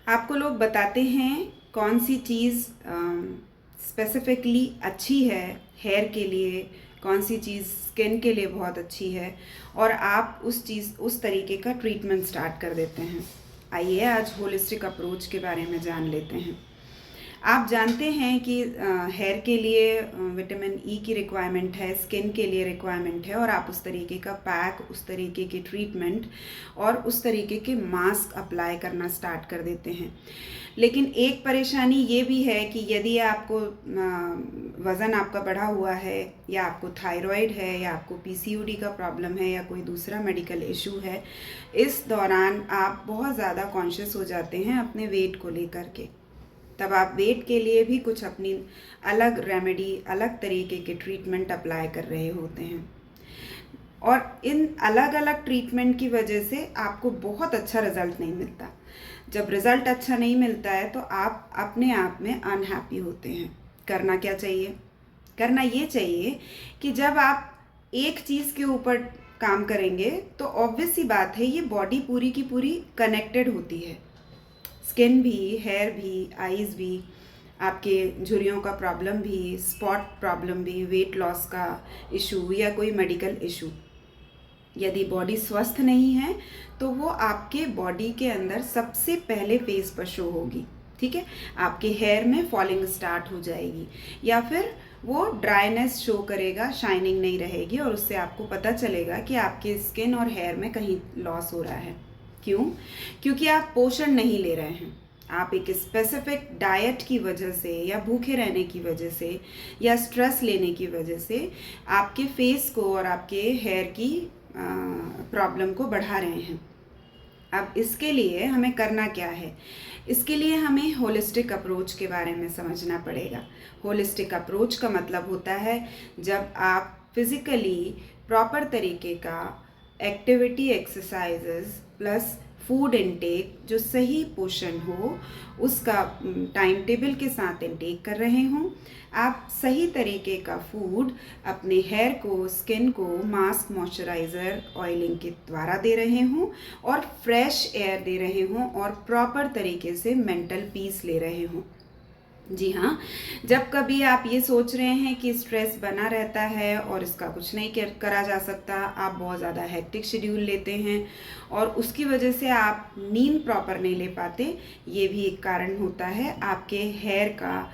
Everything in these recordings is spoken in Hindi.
आपको लोग बताते हैं कौन सी चीज़ स्पेसिफिकली अच्छी है हेयर के लिए, कौन सी चीज़ स्किन के लिए बहुत अच्छी है, और आप उस तरीके का ट्रीटमेंट स्टार्ट कर देते हैं। आइए आज होलिस्टिक अप्रोच के बारे में जान लेते हैं। आप जानते हैं कि हेयर के लिए विटामिन ई की रिक्वायरमेंट है, स्किन के लिए रिक्वायरमेंट है, और आप उस तरीके का पैक, उस तरीके की ट्रीटमेंट और उस तरीके के मास्क अप्लाई करना स्टार्ट कर देते हैं। लेकिन एक परेशानी ये भी है कि यदि आपको वज़न आपका बढ़ा हुआ है, या आपको थायराइड है, या आपको पीसीओडी का प्रॉब्लम है, या कोई दूसरा मेडिकल इशू है, इस दौरान आप बहुत ज़्यादा कॉन्शियस हो जाते हैं अपने वेट को लेकर के। तब आप वेट के लिए भी कुछ अपनी अलग रेमेडी, अलग तरीके के ट्रीटमेंट अप्लाई कर रहे होते हैं, और इन अलग अलग ट्रीटमेंट की वजह से आपको बहुत अच्छा रिज़ल्ट नहीं मिलता। जब रिज़ल्ट अच्छा नहीं मिलता है तो आप अपने आप में अनहैप्पी होते हैं। करना क्या चाहिए? करना ये चाहिए कि जब आप एक चीज़ के ऊपर काम करेंगे तो ऑब्वियस सी बात है, ये बॉडी पूरी की पूरी कनेक्टेड होती है। स्किन भी, हेयर भी, आईज़ भी, आपके झुर्रियों का प्रॉब्लम भी, स्पॉट प्रॉब्लम भी, वेट लॉस का इशू या कोई मेडिकल इशू, यदि बॉडी स्वस्थ नहीं है तो वो आपके बॉडी के अंदर सबसे पहले फेस पर शो होगी। ठीक है, आपके हेयर में फॉलिंग स्टार्ट हो जाएगी, या फिर वो ड्राइनेस शो करेगा, शाइनिंग नहीं रहेगी, और उससे आपको पता चलेगा कि आपके स्किन और हेयर में कहीं लॉस हो रहा है। क्यों? क्योंकि आप पोषण नहीं ले रहे हैं। आप एक स्पेसिफिक डाइट की वजह से, या भूखे रहने की वजह से, या स्ट्रेस लेने की वजह से आपके फेस को और आपके हेयर की प्रॉब्लम को बढ़ा रहे हैं। अब इसके लिए हमें करना क्या है? इसके लिए हमें होलिस्टिक अप्रोच के बारे में समझना पड़ेगा। होलिस्टिक अप्रोच का मतलब होता है जब आप फिज़िकली प्रॉपर तरीके का activity, exercises plus food intake, जो सही पोषण हो उसका टाइम टेबल के साथ इनटेक कर रहे हों। आप सही तरीके का फूड अपने हेयर को, स्किन को मास्क, मॉइस्चराइज़र, ऑयलिंग के द्वारा दे रहे हों, और फ्रेश एयर दे रहे हों, और प्रॉपर तरीके से मेंटल पीस ले रहे हों। जी हाँ, जब कभी आप ये सोच रहे हैं कि स्ट्रेस बना रहता है और इसका कुछ नहीं करा जा सकता, आप बहुत ज़्यादा हेक्टिक शेड्यूल लेते हैं और उसकी वजह से आप नींद प्रॉपर नहीं ले पाते, ये भी एक कारण होता है आपके हेयर का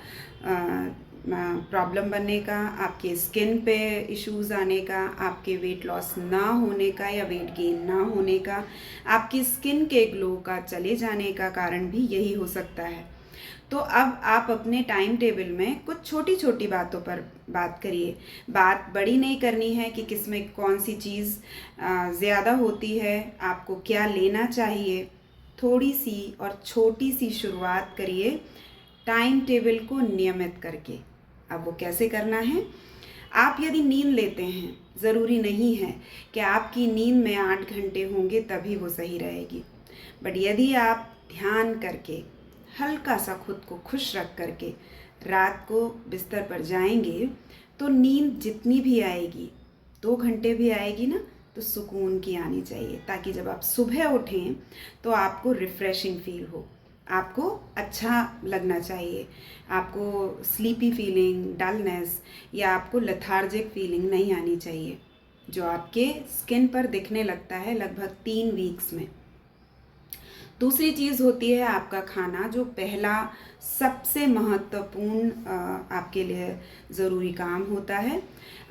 प्रॉब्लम बनने का, आपके स्किन पे इश्यूज़ आने का, आपके वेट लॉस ना होने का या वेट गेन ना होने का, आपकी स्किन के ग्लो का चले जाने का कारण भी यही हो सकता है। तो अब आप अपने टाइम टेबल में कुछ छोटी छोटी बातों पर बात करिए। बात बड़ी नहीं करनी है कि किस में कौन सी चीज़ ज़्यादा होती है, आपको क्या लेना चाहिए। थोड़ी सी और छोटी सी शुरुआत करिए टाइम टेबल को नियमित करके। अब वो कैसे करना है? आप यदि नींद लेते हैं, ज़रूरी नहीं है कि आपकी नींद में 8 घंटे होंगे तभी वो सही रहेगी, बट यदि आप ध्यान करके, हल्का सा खुद को खुश रख करके रात को बिस्तर पर जाएंगे, तो नींद जितनी भी आएगी, 2 घंटे भी आएगी ना, तो सुकून की आनी चाहिए, ताकि जब आप सुबह उठें तो आपको रिफ़्रेशिंग फील हो, आपको अच्छा लगना चाहिए, आपको स्लीपी फीलिंग, डलनेस या आपको लेथार्जिक फीलिंग नहीं आनी चाहिए, जो आपके स्किन पर दिखने लगता है लगभग 3 वीक्स में। दूसरी चीज़ होती है आपका खाना, जो पहला सबसे महत्वपूर्ण आपके लिए ज़रूरी काम होता है।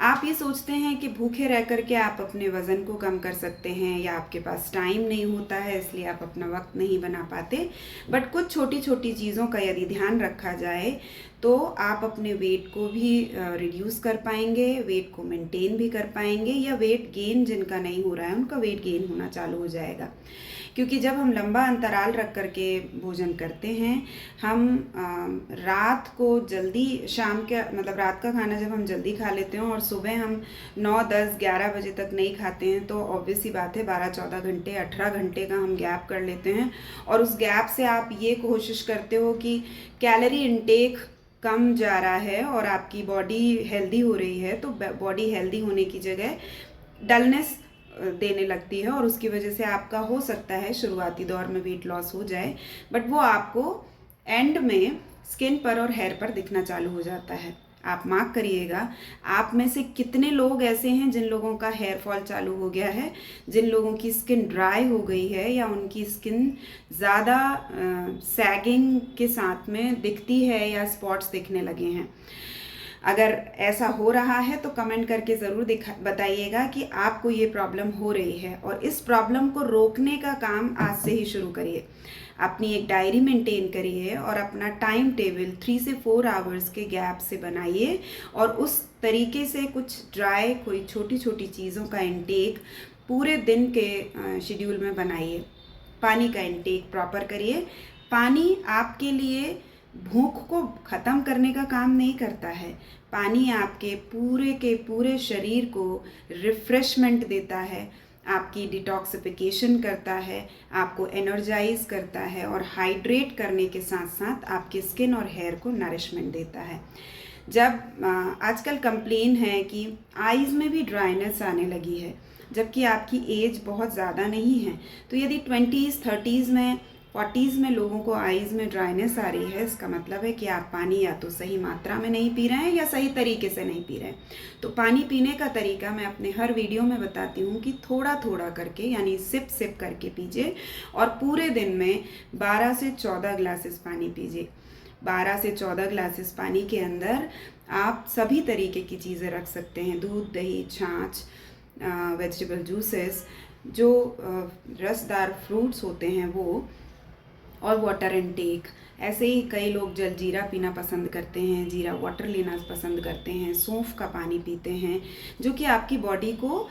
आप ये सोचते हैं कि भूखे रह कर के आप अपने वज़न को कम कर सकते हैं, या आपके पास टाइम नहीं होता है इसलिए आप अपना वक्त नहीं बना पाते, बट कुछ छोटी छोटी चीज़ों का यदि ध्यान रखा जाए तो आप अपने वेट को भी रिड्यूस कर पाएंगे, वेट को मेंटेन भी कर पाएंगे, या वेट गेन जिनका नहीं हो रहा है उनका वेट गेन होना चालू हो जाएगा। क्योंकि जब हम लंबा अंतराल रख करके भोजन करते हैं, हम रात को जल्दी, शाम के मतलब रात का खाना जब हम जल्दी खा लेते हैं और सुबह हम 9, 10, 11 बजे तक नहीं खाते हैं, तो ऑब्वियस सी बात है 12, 14 घंटे, 18 घंटे का हम गैप कर लेते हैं, और उस गैप से आप ये कोशिश करते हो कि कैलोरी इनटेक कम जा रहा है और आपकी बॉडी हेल्दी हो रही है, तो बॉडी हेल्दी होने की जगह डलनेस देने लगती है और उसकी वजह से आपका हो सकता है शुरुआती दौर में वेट लॉस हो जाए, बट वो आपको एंड में स्किन पर और हेयर पर दिखना चालू हो जाता है। आप मार्क करिएगा, आप में से कितने लोग ऐसे हैं जिन लोगों का हेयर फॉल चालू हो गया है, जिन लोगों की स्किन ड्राई हो गई है या उनकी स्किन ज़्यादा सैगिंग के साथ में दिखती है या स्पॉट्स दिखने लगे हैं। अगर ऐसा हो रहा है तो कमेंट करके ज़रूर बताइएगा कि आपको ये प्रॉब्लम हो रही है, और इस प्रॉब्लम को रोकने का काम आज से ही शुरू करिए। अपनी एक डायरी मेंटेन करिए और अपना टाइम टेबल 3 से 4 आवर्स के गैप से बनाइए, और उस तरीके से कुछ ड्राई कोई छोटी छोटी चीज़ों का इंटेक पूरे दिन के शेड्यूल में बनाइए। पानी का इंटेक प्रॉपर करिए। पानी आपके लिए भूख को ख़त्म करने का काम नहीं करता है। पानी आपके पूरे के पूरे शरीर को रिफ़्रेशमेंट देता है, आपकी डिटॉक्सिफिकेशन करता है, आपको एनर्जाइज करता है और हाइड्रेट करने के साथ साथ आपके स्किन और हेयर को नरिशमेंट देता है। जब आजकल कंप्लेन है कि आईज़ में भी ड्राइनेस आने लगी है, जबकि आपकी एज बहुत ज़्यादा नहीं है, तो यदि 20s 30s में 40s में लोगों को आईज़ में ड्राइनेस आ रही है, इसका मतलब है कि आप पानी या तो सही मात्रा में नहीं पी रहे हैं या सही तरीके से नहीं पी रहे हैं। तो पानी पीने का तरीका मैं अपने हर वीडियो में बताती हूँ कि थोड़ा थोड़ा करके, यानी सिप सिप करके पीजिए, और पूरे दिन में 12 से 14 ग्लासेस पानी पीजिए। 12 से 14 ग्लासेस पानी के अंदर आप सभी तरीके की चीज़ें रख सकते हैं, दूध, दही, छाछ, वेजिटेबल जूसेस, जो रसदार फ्रूट्स होते हैं वो, और वाटर इनटेक। ऐसे ही कई लोग जलजीरा पीना पसंद करते हैं, जीरा वाटर लेना पसंद करते हैं, सौंफ का पानी पीते हैं, जो कि आपकी बॉडी को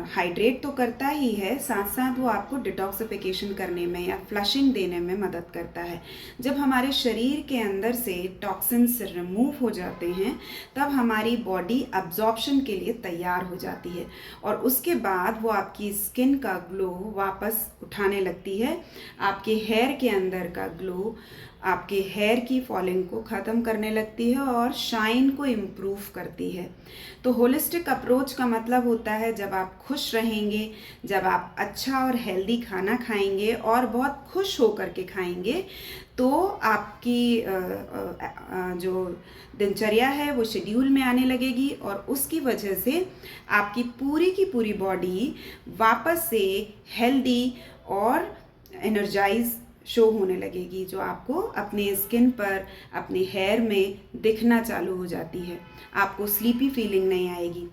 हाइड्रेट तो करता ही है, साथ साथ वो आपको डिटॉक्सिफिकेशन करने में या फ्लशिंग देने में मदद करता है। जब हमारे शरीर के अंदर से टॉक्सिन्स रिमूव हो जाते हैं, तब हमारी बॉडी अब्जॉर्प्शन के लिए तैयार हो जाती है, और उसके बाद वो आपकी स्किन का ग्लो वापस उठाने लगती है, आपके हेयर के अंदर का ग्लो, आपके हेयर की फॉलिंग को ख़त्म करने लगती है और शाइन को इम्प्रूव करती है। तो होलिस्टिक अप्रोच का मतलब होता है, जब आप खुश रहेंगे, जब आप अच्छा और हेल्दी खाना खाएंगे और बहुत खुश होकर के खाएंगे, तो आपकी जो दिनचर्या है वो शेड्यूल में आने लगेगी, और उसकी वजह से आपकी पूरी की पूरी बॉडी वापस से हेल्दी और एनर्जाइज शो होने लगेगी, जो आपको अपने स्किन पर, अपने हेयर में दिखना चालू हो जाती है। आपको स्लीपी फीलिंग नहीं आएगी।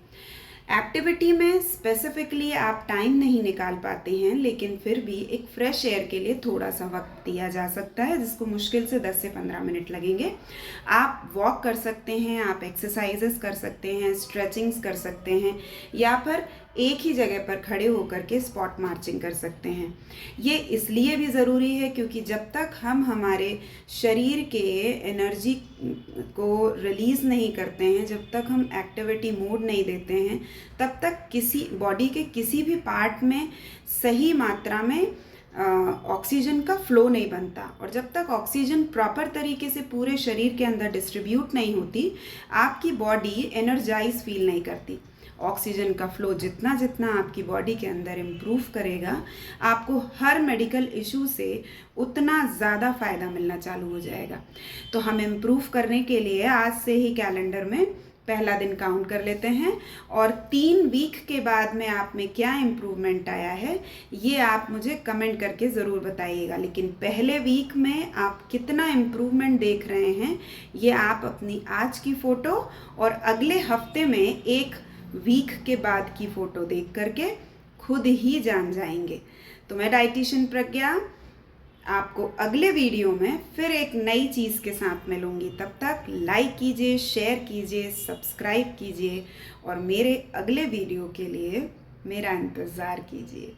एक्टिविटी में स्पेसिफिकली आप टाइम नहीं निकाल पाते हैं, लेकिन फिर भी एक फ्रेश एयर के लिए थोड़ा सा वक्त दिया जा सकता है, जिसको मुश्किल से 10 से 15 मिनट लगेंगे। आप वॉक कर सकते हैं, आप एक्सरसाइजेस कर सकते हैं, स्ट्रेचिंग्स कर सकते हैं, या फिर एक ही जगह पर खड़े होकर के स्पॉट मार्चिंग कर सकते हैं। ये इसलिए भी ज़रूरी है क्योंकि जब तक हम हमारे शरीर के एनर्जी को रिलीज़ नहीं करते हैं, जब तक हम एक्टिविटी मोड नहीं देते हैं, तब तक किसी बॉडी के किसी भी पार्ट में सही मात्रा में ऑक्सीजन का फ्लो नहीं बनता, और जब तक ऑक्सीजन प्रॉपर तरीके से पूरे शरीर के अंदर डिस्ट्रीब्यूट नहीं होती, आपकी बॉडी एनर्जाइज फील नहीं करती। ऑक्सीजन का फ्लो जितना जितना आपकी बॉडी के अंदर इम्प्रूव करेगा, आपको हर मेडिकल इशू से उतना ज़्यादा फ़ायदा मिलना चालू हो जाएगा। तो हम इम्प्रूव करने के लिए आज से ही कैलेंडर में पहला दिन काउंट कर लेते हैं, और 3 वीक के बाद में आप में क्या इम्प्रूवमेंट आया है ये आप मुझे कमेंट करके ज़रूर बताइएगा। लेकिन पहले वीक में आप कितना इम्प्रूवमेंट देख रहे हैं, ये आप अपनी आज की फ़ोटो और अगले हफ्ते में एक वीक के बाद की फ़ोटो देख करके खुद ही जान जाएंगे। तो मैं डाइटिशियन प्रज्ञा आपको अगले वीडियो में फिर एक नई चीज़ के साथ मिलूंगी। तब तक लाइक कीजिए, शेयर कीजिए, सब्सक्राइब कीजिए, और मेरे अगले वीडियो के लिए मेरा इंतज़ार कीजिए।